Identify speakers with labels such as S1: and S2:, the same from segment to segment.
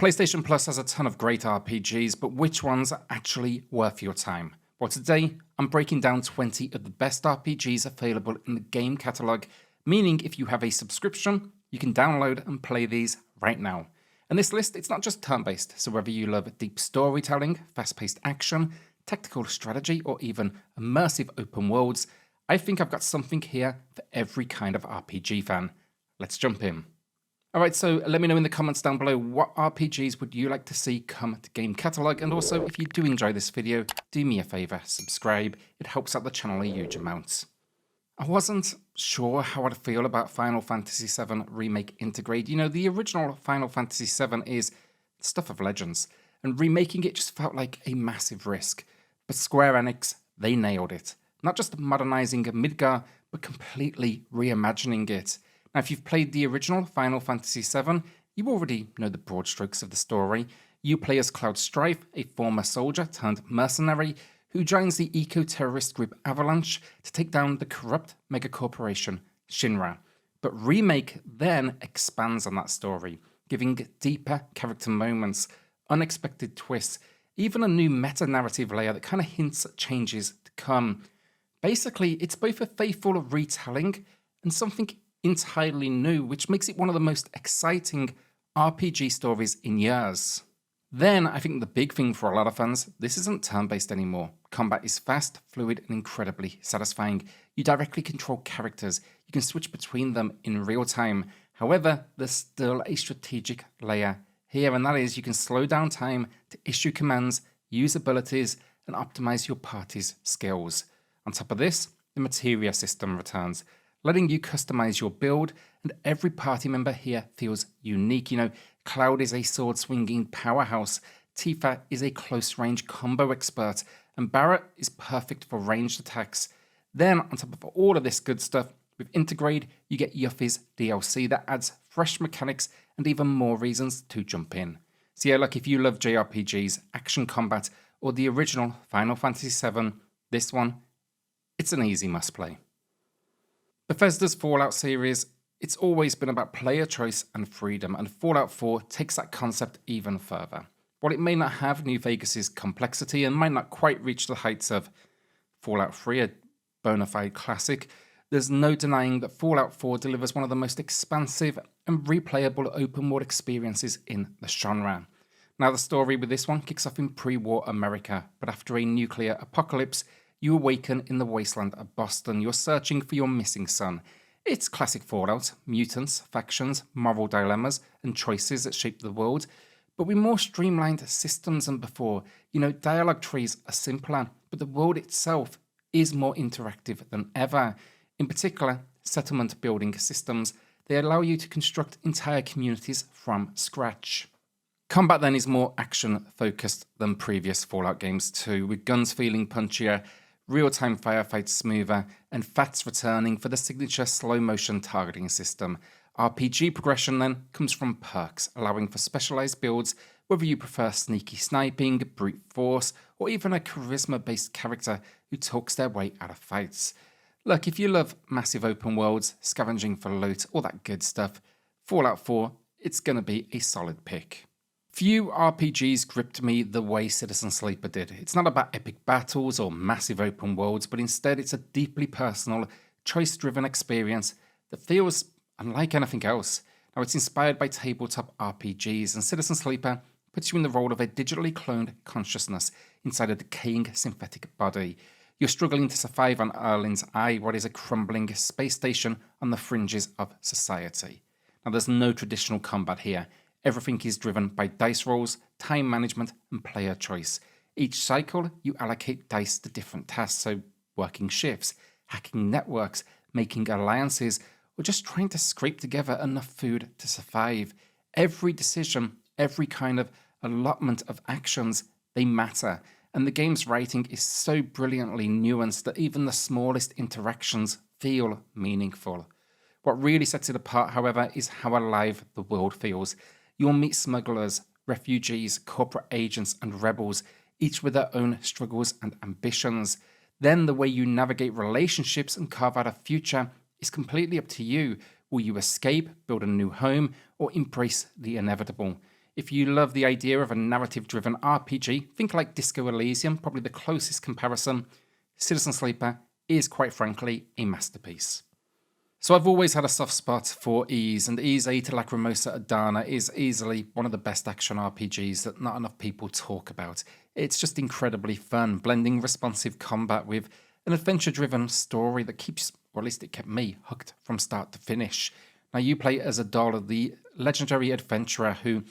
S1: PlayStation Plus has a ton of great RPGs, but which ones are actually worth your time? Well, today I'm breaking down 20 of the best RPGs available in the game catalogue, meaning if you have a subscription, you can download and play these right now. And this list, it's not just turn-based, so whether you love deep storytelling, fast-paced action, tactical strategy, or even immersive open worlds, I think I've got something here for every kind of RPG fan. Let's jump in. Alright, so let me know in the comments down below what RPGs would you like to see come to Game Catalogue, and also if you do enjoy this video, do me a favour, subscribe, it helps out the channel a huge amount. I wasn't sure how I'd feel about Final Fantasy VII Remake Intergrade. You know, the original Final Fantasy VII is the stuff of legends, and remaking it just felt like a massive risk. But Square Enix, they nailed it. Not just modernising Midgar, but completely reimagining it. Now, if you've played the original Final Fantasy VII, you already know the broad strokes of the story. You play as Cloud Strife, a former soldier turned mercenary, who joins the eco-terrorist group Avalanche to take down the corrupt megacorporation Shinra. But Remake then expands on that story, giving deeper character moments, unexpected twists, even a new meta-narrative layer that kind of hints at changes to come. Basically, it's both a faithful retelling and something entirely new, which makes it one of the most exciting RPG stories in years. Then, I think the big thing for a lot of fans, this isn't turn-based anymore. Combat is fast, fluid, and incredibly satisfying. You directly control characters, you can switch between them in real time. However, there's still a strategic layer here, and that is you can slow down time to issue commands, use abilities, and optimize your party's skills. On top of this, the materia system returns, letting you customize your build, and every party member here feels unique. You know, Cloud is a sword-swinging powerhouse, Tifa is a close-range combo expert, and Barret is perfect for ranged attacks. Then, on top of all of this good stuff, with Intergrade, you get Yuffie's DLC that adds fresh mechanics and even more reasons to jump in. So yeah, look, if you love JRPGs, action combat, or the original Final Fantasy VII, this one, it's an easy must-play. Bethesda's Fallout series, it's always been about player choice and freedom, and Fallout 4 takes that concept even further. While it may not have New Vegas' complexity and might not quite reach the heights of Fallout 3, a bona fide classic, there's no denying that Fallout 4 delivers one of the most expansive and replayable open world experiences in the genre. Now, the story with this one kicks off in pre-war America, but after a nuclear apocalypse, you awaken in the wasteland of Boston. You're searching for your missing son. It's classic Fallout, mutants, factions, moral dilemmas, and choices that shape the world, but with more streamlined systems than before. You know, dialogue trees are simpler, but the world itself is more interactive than ever. In particular, settlement building systems, they allow you to construct entire communities from scratch. Combat then is more action-focused than previous Fallout games too, with guns feeling punchier, real-time firefights smoother, and FATs returning for the signature slow-motion targeting system. RPG progression then comes from perks, allowing for specialized builds, whether you prefer sneaky sniping, brute force, or even a charisma-based character who talks their way out of fights. Look, if you love massive open worlds, scavenging for loot, all that good stuff, Fallout 4, it's gonna be a solid pick. Few RPGs gripped me the way Citizen Sleeper did. It's not about epic battles or massive open worlds, but instead it's a deeply personal, choice-driven experience that feels unlike anything else. Now, it's inspired by tabletop RPGs, and Citizen Sleeper puts you in the role of a digitally cloned consciousness inside a decaying synthetic body. You're struggling to survive on Erlin's Eye, what is a crumbling space station on the fringes of society. Now, there's no traditional combat here. Everything is driven by dice rolls, time management, and player choice. Each cycle, you allocate dice to different tasks, so working shifts, hacking networks, making alliances, or just trying to scrape together enough food to survive. Every decision, every kind of allotment of actions, they matter. And the game's writing is so brilliantly nuanced that even the smallest interactions feel meaningful. What really sets it apart, however, is how alive the world feels. You'll meet smugglers, refugees, corporate agents, and rebels, each with their own struggles and ambitions. Then the way you navigate relationships and carve out a future is completely up to you. Will you escape, build a new home, or embrace the inevitable? If you love the idea of a narrative-driven RPG, think like Disco Elysium, probably the closest comparison. Citizen Sleeper is quite frankly a masterpiece. So I've always had a soft spot for Ys, and Ys 8 Lacrimosa Adana is easily one of the best action RPGs that not enough people talk about. It's just incredibly fun, blending responsive combat with an adventure-driven story that keeps, or at least it kept me, hooked from start to finish. Now you play as Adala, the legendary adventurer who,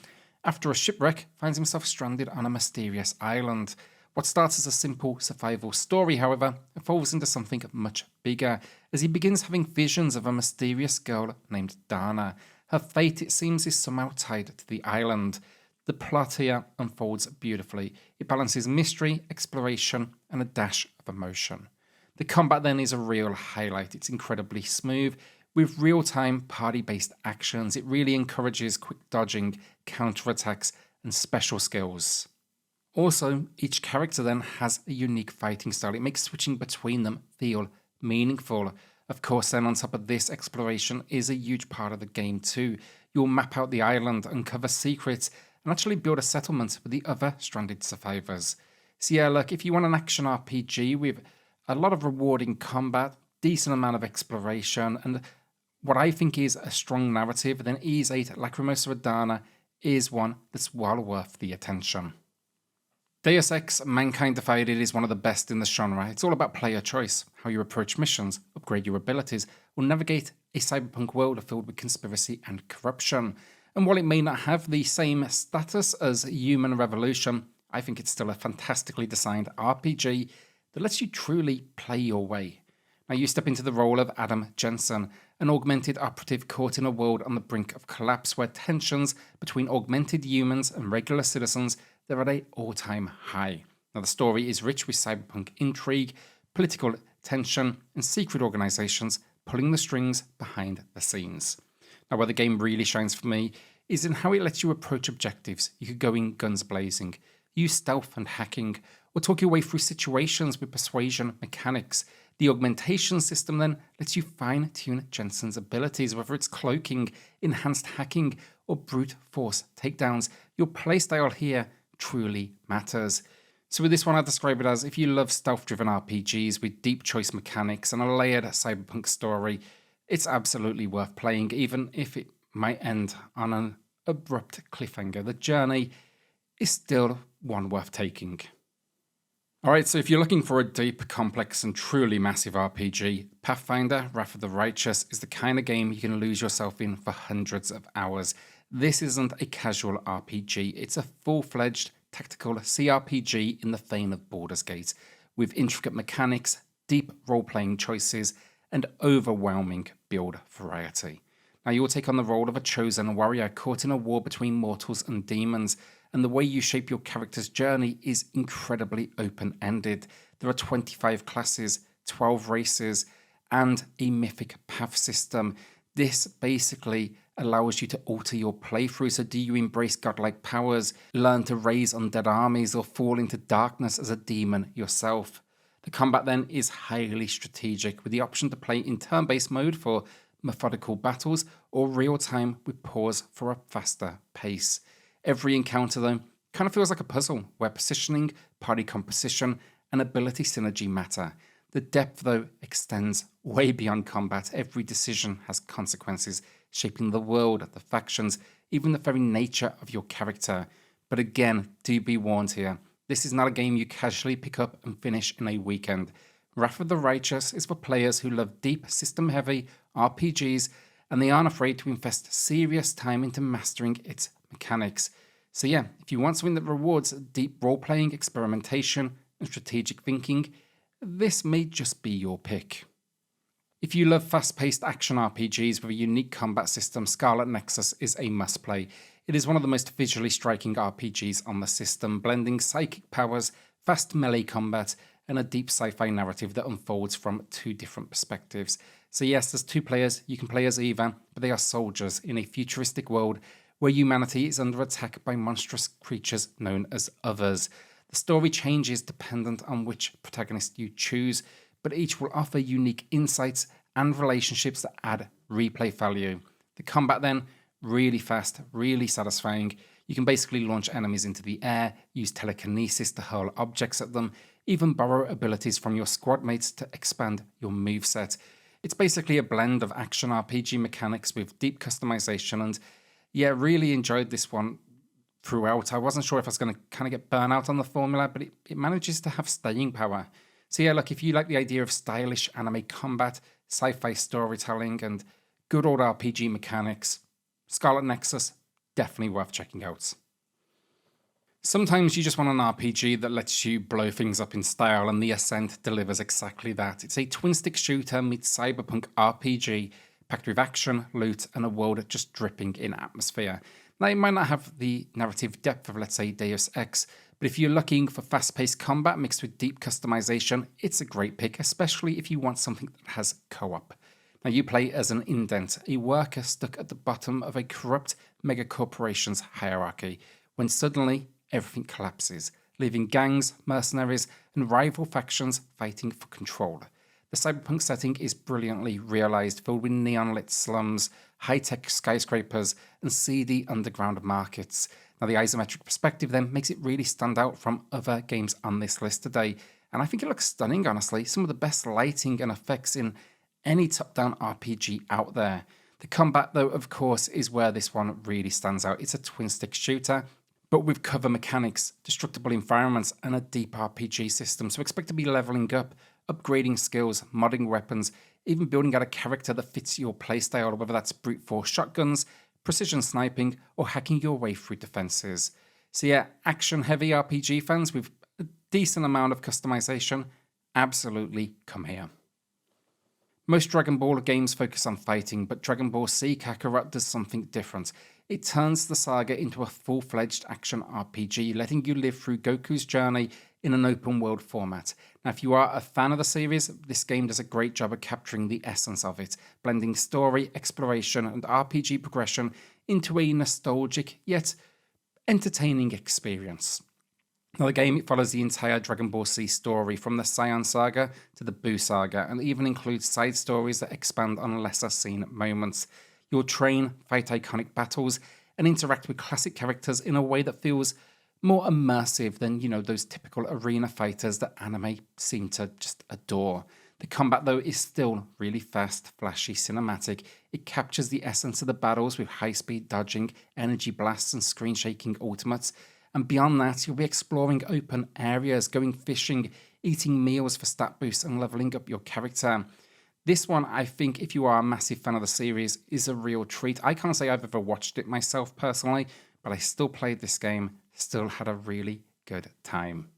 S1: after a shipwreck, finds himself stranded on a mysterious island. What starts as a simple survival story, however, evolves into something much bigger, as he begins having visions of a mysterious girl named Dana. Her fate, it seems, is somehow tied to the island. The plot here unfolds beautifully. It balances mystery, exploration, and a dash of emotion. The combat then is a real highlight. It's incredibly smooth, with real-time party-based actions. It really encourages quick dodging, counterattacks, and special skills. Also, each character then has a unique fighting style. It makes switching between them feel meaningful. Of course, then on top of this, exploration is a huge part of the game too. You'll map out the island, uncover secrets, and actually build a settlement with the other stranded survivors. So yeah, look, if you want an action RPG with a lot of rewarding combat, decent amount of exploration, and what I think is a strong narrative, then Ys 8 Lacrimosa Adana is one that's well worth the attention. Deus Ex Mankind Divided is one of the best in the genre. It's all about player choice, how you approach missions, upgrade your abilities, or navigate a cyberpunk world filled with conspiracy and corruption. And while it may not have the same status as Human Revolution, I think it's still a fantastically designed RPG that lets you truly play your way. Now you step into the role of Adam Jensen, an augmented operative caught in a world on the brink of collapse where tensions between augmented humans and regular citizens they're at an all-time high. Now the story is rich with cyberpunk intrigue, political tension, and secret organizations pulling the strings behind the scenes. Now where the game really shines for me is in how it lets you approach objectives. You could go in guns blazing, use stealth and hacking, or talk your way through situations with persuasion mechanics. The augmentation system then lets you fine-tune Jensen's abilities, whether it's cloaking, enhanced hacking, or brute force takedowns. Your playstyle here truly matters. So with this one, I'd describe it as if you love stealth-driven RPGs with deep choice mechanics and a layered cyberpunk story, it's absolutely worth playing, even if it might end on an abrupt cliffhanger. The journey is still one worth taking. Alright, so if you're looking for a deep, complex, and truly massive RPG, Pathfinder Wrath of the Righteous is the kind of game you can lose yourself in for hundreds of hours. This isn't a casual RPG, it's a full-fledged tactical CRPG in the vein of Baldur's Gate, with intricate mechanics, deep role-playing choices, and overwhelming build variety. Now you'll take on the role of a chosen warrior caught in a war between mortals and demons, and the way you shape your character's journey is incredibly open-ended. There are 25 classes, 12 races, and a mythic path system. This basically allows you to alter your playthrough. So do you embrace godlike powers, learn to raise undead armies, or fall into darkness as a demon yourself? The combat then is highly strategic, with the option to play in turn-based mode for methodical battles or real-time with pause for a faster pace. Every encounter though kind of feels like a puzzle, where positioning, party composition, and ability synergy matter. The depth though extends way beyond combat. Every decision has consequences, shaping the world, the factions, even the very nature of your character. But again, do be warned here, this is not a game you casually pick up and finish in a weekend. Wrath of the Righteous is for players who love deep, system-heavy RPGs, and they aren't afraid to invest serious time into mastering its mechanics. So yeah, if you want something that rewards deep role-playing, experimentation, and strategic thinking, this may just be your pick. If you love fast-paced action RPGs with a unique combat system, Scarlet Nexus is a must-play. It is one of the most visually striking RPGs on the system, blending psychic powers, fast melee combat, and a deep sci-fi narrative that unfolds from two different perspectives. So yes, there's two players, you can play as either, but they are soldiers in a futuristic world where humanity is under attack by monstrous creatures known as others. The story changes dependent on which protagonist you choose, but each will offer unique insights and relationships that add replay value. The combat then, really fast, really satisfying. You can basically launch enemies into the air, use telekinesis to hurl objects at them, even borrow abilities from your squad mates to expand your moveset. It's basically a blend of action RPG mechanics with deep customization, and yeah, really enjoyed this one throughout. I wasn't sure if I was going to kind of get burnt out on the formula, but it manages to have staying power. So yeah, look, if you like the idea of stylish anime combat, sci-fi storytelling, and good old RPG mechanics, Scarlet Nexus, definitely worth checking out. Sometimes you just want an RPG that lets you blow things up in style, and The Ascent delivers exactly that. It's a twin-stick shooter meets cyberpunk RPG, packed with action, loot, and a world just dripping in atmosphere. Now, it might not have the narrative depth of, let's say, Deus Ex, but if you're looking for fast-paced combat mixed with deep customization, it's a great pick, especially if you want something that has co-op. Now, you play as an indent, a worker stuck at the bottom of a corrupt megacorporation's hierarchy, when suddenly everything collapses, leaving gangs, mercenaries, and rival factions fighting for control. The cyberpunk setting is brilliantly realised, filled with neon-lit slums, high-tech skyscrapers, and seedy underground markets. Now, the isometric perspective then makes it really stand out from other games on this list today, and I think it looks stunning, honestly. Some of the best lighting and effects in any top-down RPG out there. The combat, though, of course, is where this one really stands out. It's a twin-stick shooter, but with cover mechanics, destructible environments, and a deep RPG system. So expect to be leveling up, upgrading skills, modding weapons, even building out a character that fits your playstyle, whether that's brute force shotguns, precision sniping, or hacking your way through defenses. So yeah, action-heavy RPG fans with a decent amount of customization, absolutely come here. Most Dragon Ball games focus on fighting, but Dragon Ball Z Kakarot does something different. It turns the saga into a full-fledged action RPG, letting you live through Goku's journey in an open-world format. Now, if you are a fan of the series, this game does a great job of capturing the essence of it, blending story, exploration, and RPG progression into a nostalgic, yet entertaining experience. Now, the game, it follows the entire Dragon Ball Z story, from the Saiyan saga to the Buu saga, and even includes side stories that expand on lesser-seen moments. You'll train, fight iconic battles, and interact with classic characters in a way that feels more immersive than, those typical arena fighters that anime seem to just adore. The combat, though, is still really fast, flashy, cinematic. It captures the essence of the battles with high-speed dodging, energy blasts, and screen-shaking ultimates. And beyond that, you'll be exploring open areas, going fishing, eating meals for stat boosts, and leveling up your character. This one, I think, if you are a massive fan of the series, is a real treat. I can't say I've ever watched it myself personally, but I still played this game, still had a really good time.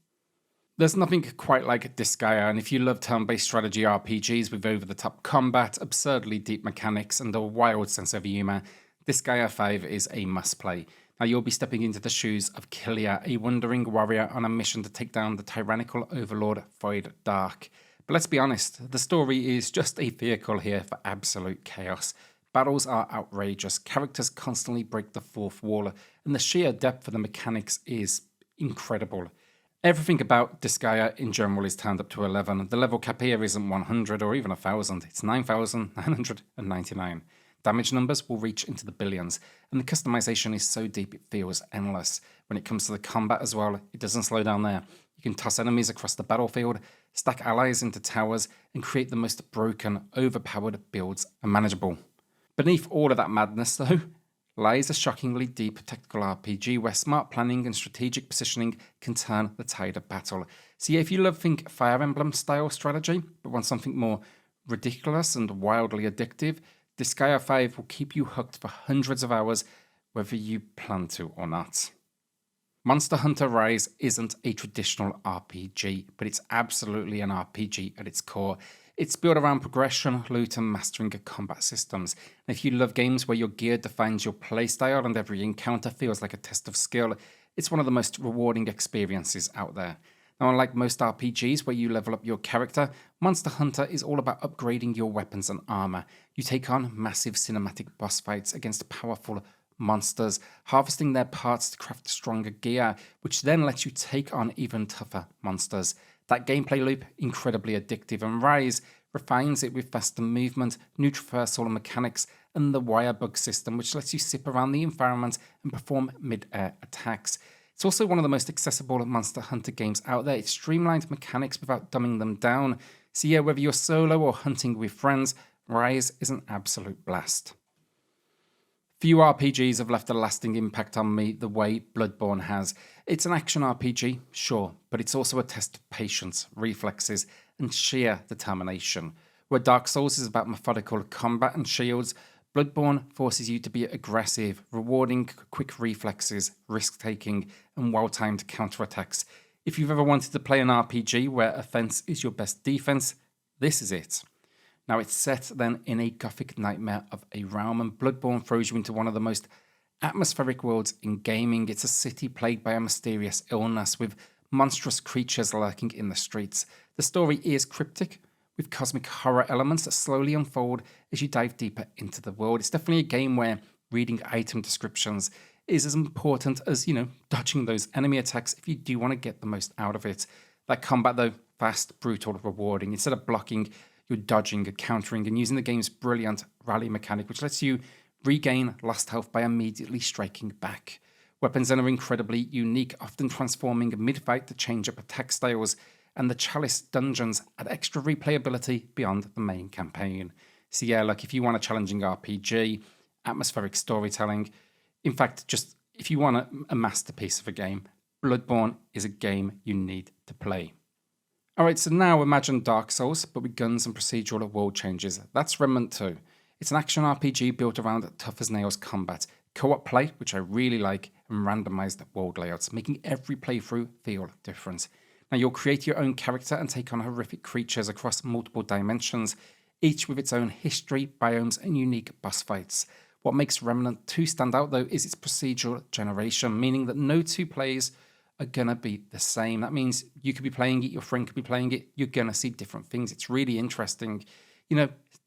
S1: There's nothing quite like Disgaea, and if you love turn-based strategy RPGs with over-the-top combat, absurdly deep mechanics, and a wild sense of humour, Disgaea 5 is a must-play. Now, you'll be stepping into the shoes of Killia, a wandering warrior on a mission to take down the tyrannical overlord Void Dark. But let's be honest, the story is just a vehicle here for absolute chaos. Battles are outrageous, characters constantly break the fourth wall, and the sheer depth of the mechanics is incredible. Everything about Disgaea in general is turned up to 11. The level cap here isn't 100 or even 1,000, it's 9,999. Damage numbers will reach into the billions, and the customization is so deep it feels endless. When it comes to the combat as well, it doesn't slow down there. You can toss enemies across the battlefield, stack allies into towers, and create the most broken, overpowered builds imaginable. Beneath all of that madness, though, lies a shockingly deep tactical RPG where smart planning and strategic positioning can turn the tide of battle. So yeah, if you love think Fire Emblem style strategy, but want something more ridiculous and wildly addictive, Disgaea 5 will keep you hooked for hundreds of hours, whether you plan to or not. Monster Hunter Rise isn't a traditional RPG, but it's absolutely an RPG at its core. It's built around progression, loot, and mastering of combat systems. And if you love games where your gear defines your playstyle and every encounter feels like a test of skill, it's one of the most rewarding experiences out there. Now, unlike most RPGs where you level up your character, Monster Hunter is all about upgrading your weapons and armor. You take on massive cinematic boss fights against powerful monsters, harvesting their parts to craft stronger gear, which then lets you take on even tougher monsters. That gameplay loop, incredibly addictive, and Rise refines it with faster movement, new traversal mechanics, and the wirebug system, which lets you zip around the environment and perform mid-air attacks. It's also one of the most accessible Monster Hunter games out there. It's streamlined mechanics without dumbing them down. So yeah, whether you're solo or hunting with friends, Rise is an absolute blast. Few RPGs have left a lasting impact on me the way Bloodborne has. It's an action RPG, sure, but it's also a test of patience, reflexes, and sheer determination. Where Dark Souls is about methodical combat and shields, Bloodborne forces you to be aggressive, rewarding quick reflexes, risk-taking, and well-timed counterattacks. If you've ever wanted to play an RPG where offense is your best defense, this is it. Now, it's set then in a Gothic nightmare of a realm, and Bloodborne throws you into one of the most atmospheric worlds in gaming. It's a city plagued by a mysterious illness with monstrous creatures lurking in the streets. The story is cryptic, with cosmic horror elements that slowly unfold as you dive deeper into the world. It's definitely a game where reading item descriptions is as important as, dodging those enemy attacks if you do want to get the most out of it. That combat, though, fast, brutal, rewarding. Instead of blocking, you're dodging and countering and using the game's brilliant rally mechanic, which lets you regain lost health by immediately striking back. Weapons then are incredibly unique, often transforming mid-fight to change up attack styles, and the Chalice dungeons add extra replayability beyond the main campaign. So yeah, if you want a challenging RPG, atmospheric storytelling, in fact, just if you want a masterpiece of a game, Bloodborne is a game you need to play. Alright, so now imagine Dark Souls, but with guns and procedural world changes. That's Remnant 2. It's an action RPG built around tough-as-nails combat, co-op play, which I really like, and randomized world layouts, making every playthrough feel different. Now, you'll create your own character and take on horrific creatures across multiple dimensions, each with its own history, biomes, and unique boss fights. What makes Remnant 2 stand out, though, is its procedural generation, meaning that no two plays are going to be the same. That means you could be playing it, your friend could be playing it, you're going to see different things. It's really interesting.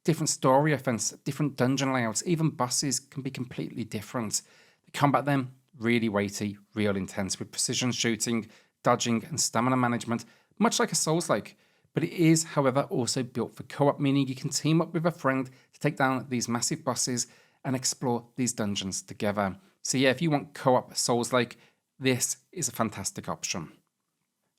S1: Different story events, different dungeon layouts, even bosses can be completely different. The combat then, really weighty, real intense, with precision shooting, dodging, and stamina management, much like a Soulslike. But it is, however, also built for co-op, meaning you can team up with a friend to take down these massive bosses and explore these dungeons together. So yeah, if you want co-op Soulslike, this is a fantastic option.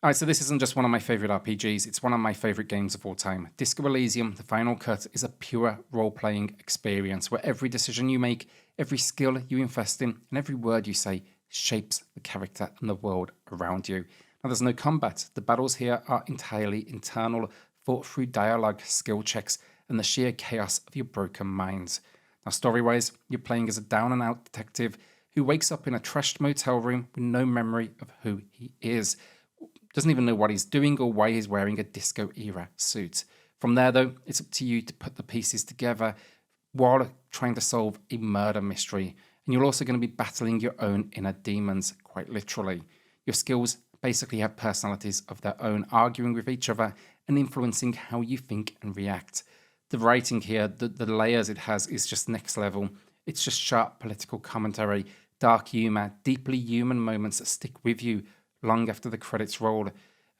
S1: Alright, so this isn't just one of my favourite RPGs, it's one of my favourite games of all time. Disco Elysium, The Final Cut, is a pure role-playing experience where every decision you make, every skill you invest in, and every word you say shapes the character and the world around you. Now, there's no combat. The battles here are entirely internal, fought through dialogue, skill checks, and the sheer chaos of your broken minds. Now, story-wise, you're playing as a down-and-out detective who wakes up in a trashed motel room with no memory of who he is. Doesn't even know what he's doing or why he's wearing a disco-era suit. From there, though, it's up to you to put the pieces together while trying to solve a murder mystery. And you're also going to be battling your own inner demons, quite literally. Your skills basically have personalities of their own, arguing with each other and influencing how you think and react. The writing here, the layers it has, is just next level. It's just sharp political commentary, dark humour, deeply human moments that stick with you long after the credits roll.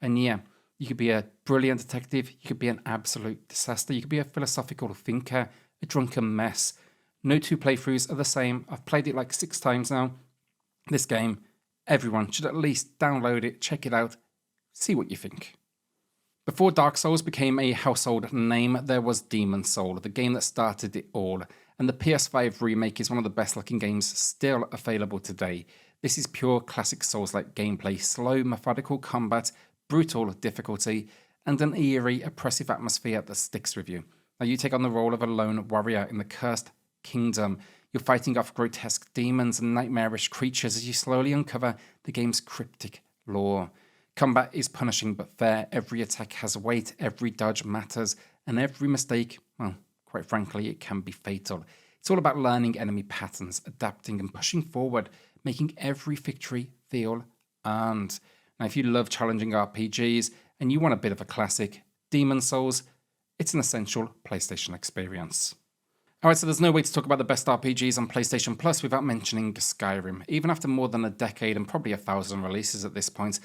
S1: And yeah, you could be a brilliant detective, you could be an absolute disaster, you could be a philosophical thinker, a drunken mess. No two playthroughs are the same. I've played it like 6 times now. This game, everyone should at least download it, check it out, see what you think. Before Dark Souls became a household name, there was Demon's Soul, the game that started it all. And the PS5 remake is one of the best looking games still available today. This is pure classic Souls-like gameplay, slow, methodical combat, brutal difficulty, and an eerie, oppressive atmosphere that sticks with you. Now, you take on the role of a lone warrior in the cursed kingdom. You're fighting off grotesque demons and nightmarish creatures as you slowly uncover the game's cryptic lore. Combat is punishing but fair. Every attack has weight, every dodge matters, and every mistake, well, quite frankly, it can be fatal. It's all about learning enemy patterns, adapting and pushing forward, making every victory feel earned. Now, if you love challenging RPGs and you want a bit of a classic, Demon's Souls, it's an essential PlayStation experience. Alright, so there's no way to talk about the best RPGs on PlayStation Plus without mentioning Skyrim. Even after more than a decade and probably 1,000 releases at this point,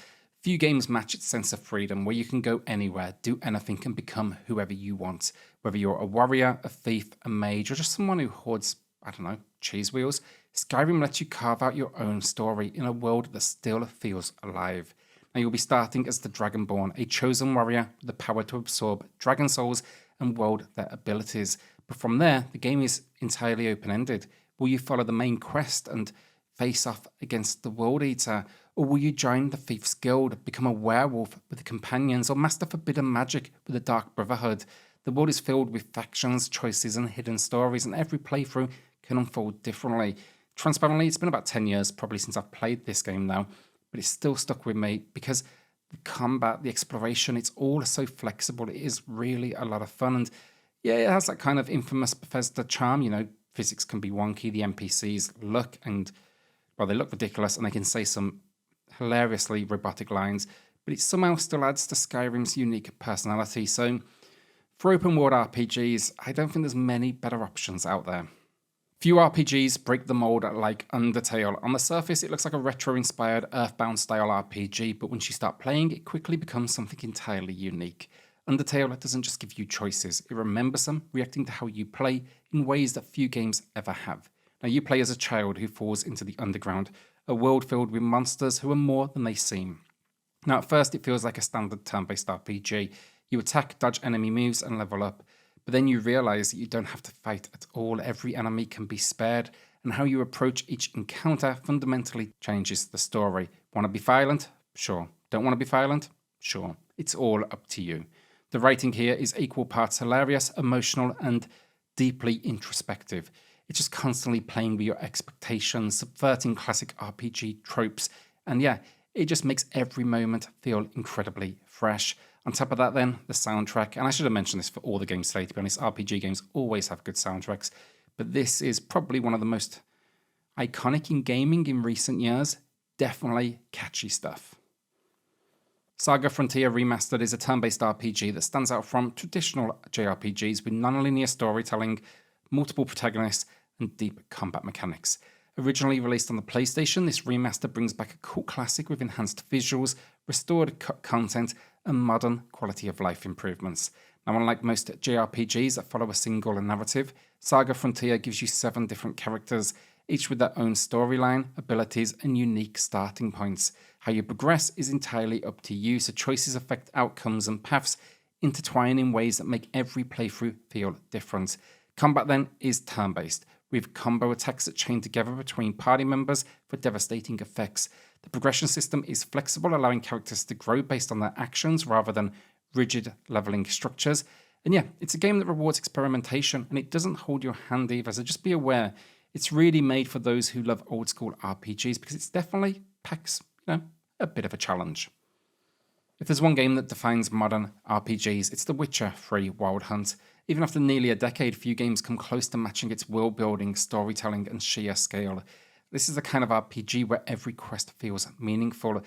S1: Few games match its sense of freedom, where you can go anywhere, do anything, and become whoever you want. Whether you're a warrior, a thief, a mage, or just someone who hoards, I don't know, cheese wheels, Skyrim lets you carve out your own story in a world that still feels alive. Now you'll be starting as the Dragonborn, a chosen warrior with the power to absorb dragon souls and wield their abilities. But from there, the game is entirely open-ended. Will you follow the main quest and face off against the World Eater? Or will you join the Thief's Guild, become a werewolf with the companions, or master forbidden magic with the Dark Brotherhood? The world is filled with factions, choices, and hidden stories, and every playthrough can unfold differently. Transparently, it's been about 10 years probably since I've played this game now, but it's still stuck with me because the combat, the exploration, it's all so flexible. It is really a lot of fun. And yeah, it has that kind of infamous Bethesda charm. You know, physics can be wonky, the NPCs look they look ridiculous, and they can say some hilariously robotic lines, but it somehow still adds to Skyrim's unique personality. So for open world RPGs, I don't think there's many better options out there. Few RPGs break the mold like Undertale. On the surface, it looks like a retro-inspired Earthbound-style RPG, but once you start playing, it quickly becomes something entirely unique. Undertale doesn't just give you choices, it remembers them, reacting to how you play in ways that few games ever have. Now, you play as a child who falls into the underground, a world filled with monsters who are more than they seem. Now, at first, it feels like a standard turn-based RPG. You attack, dodge enemy moves, and level up. But then you realize that you don't have to fight at all. Every enemy can be spared, and how you approach each encounter fundamentally changes the story. Want to be violent? Sure. Don't want to be violent? Sure. It's all up to you. The writing here is equal parts hilarious, emotional, and deeply introspective. It's just constantly playing with your expectations, subverting classic RPG tropes, and yeah, it just makes every moment feel incredibly fresh. On top of that then, the soundtrack, and I should have mentioned this for all the games today, to be honest, RPG games always have good soundtracks, but this is probably one of the most iconic in gaming in recent years. Definitely catchy stuff. Saga Frontier Remastered is a turn-based RPG that stands out from traditional JRPGs with non-linear storytelling, multiple protagonists, and deep combat mechanics. Originally released on the PlayStation, this remaster brings back a cult classic with enhanced visuals, restored cut content, and modern quality of life improvements. Now, unlike most JRPGs that follow a single narrative, Saga Frontier gives you 7 different characters, each with their own storyline, abilities, and unique starting points. How you progress is entirely up to you, so choices affect outcomes and paths intertwine in ways that make every playthrough feel different. Combat then is turn-based, with combo attacks that chain together between party members for devastating effects. The progression system is flexible, allowing characters to grow based on their actions rather than rigid leveling structures. And yeah, it's a game that rewards experimentation, and it doesn't hold your hand either, so just be aware. It's really made for those who love old school RPGs because it's definitely packs, a bit of a challenge. If there's one game that defines modern RPGs, it's The Witcher 3 Wild Hunt. Even after nearly a decade, few games come close to matching its world-building, storytelling, and sheer scale. This is the kind of RPG where every quest feels meaningful,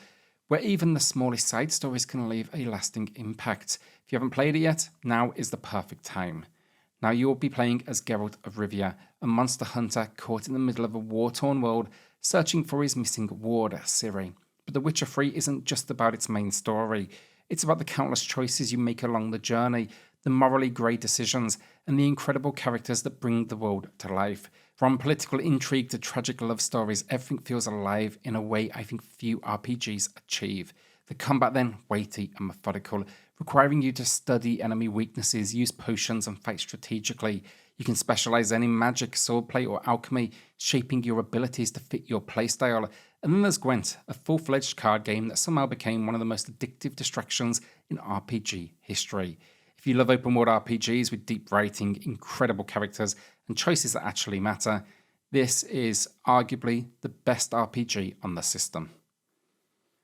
S1: where even the smallest side stories can leave a lasting impact. If you haven't played it yet, now is the perfect time. Now you'll be playing as Geralt of Rivia, a monster hunter caught in the middle of a war-torn world, searching for his missing ward, Ciri. But The Witcher 3 isn't just about its main story. It's about the countless choices you make along the journey, the morally grey decisions, and the incredible characters that bring the world to life. From political intrigue to tragic love stories, everything feels alive in a way I think few RPGs achieve. The combat then, weighty and methodical, requiring you to study enemy weaknesses, use potions, and fight strategically. You can specialize in magic, swordplay, or alchemy, shaping your abilities to fit your playstyle. And then there's Gwent, a full-fledged card game that somehow became one of the most addictive distractions in RPG history. If you love open-world RPGs with deep writing, incredible characters, and choices that actually matter, this is arguably the best RPG on the system.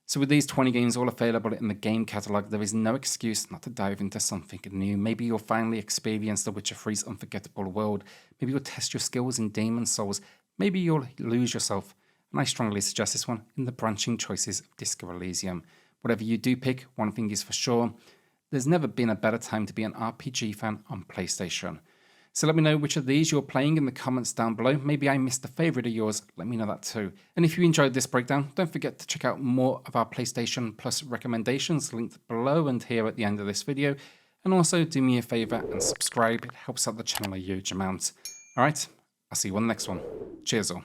S1: So with these 20 games all available in the game catalogue, there is no excuse not to dive into something new. Maybe you'll finally experience The Witcher 3's unforgettable world. Maybe you'll test your skills in Demon's Souls. Maybe you'll lose yourself, and I strongly suggest this one, in the branching choices of Disco Elysium. Whatever you do pick, one thing is for sure, there's never been a better time to be an RPG fan on PlayStation. So let me know which of these you're playing in the comments down below. Maybe I missed a favourite of yours, let me know that too. And if you enjoyed this breakdown, don't forget to check out more of our PlayStation Plus recommendations linked below and here at the end of this video. And also do me a favour and subscribe, it helps out the channel a huge amount. Alright, I'll see you on the next one. Cheers all.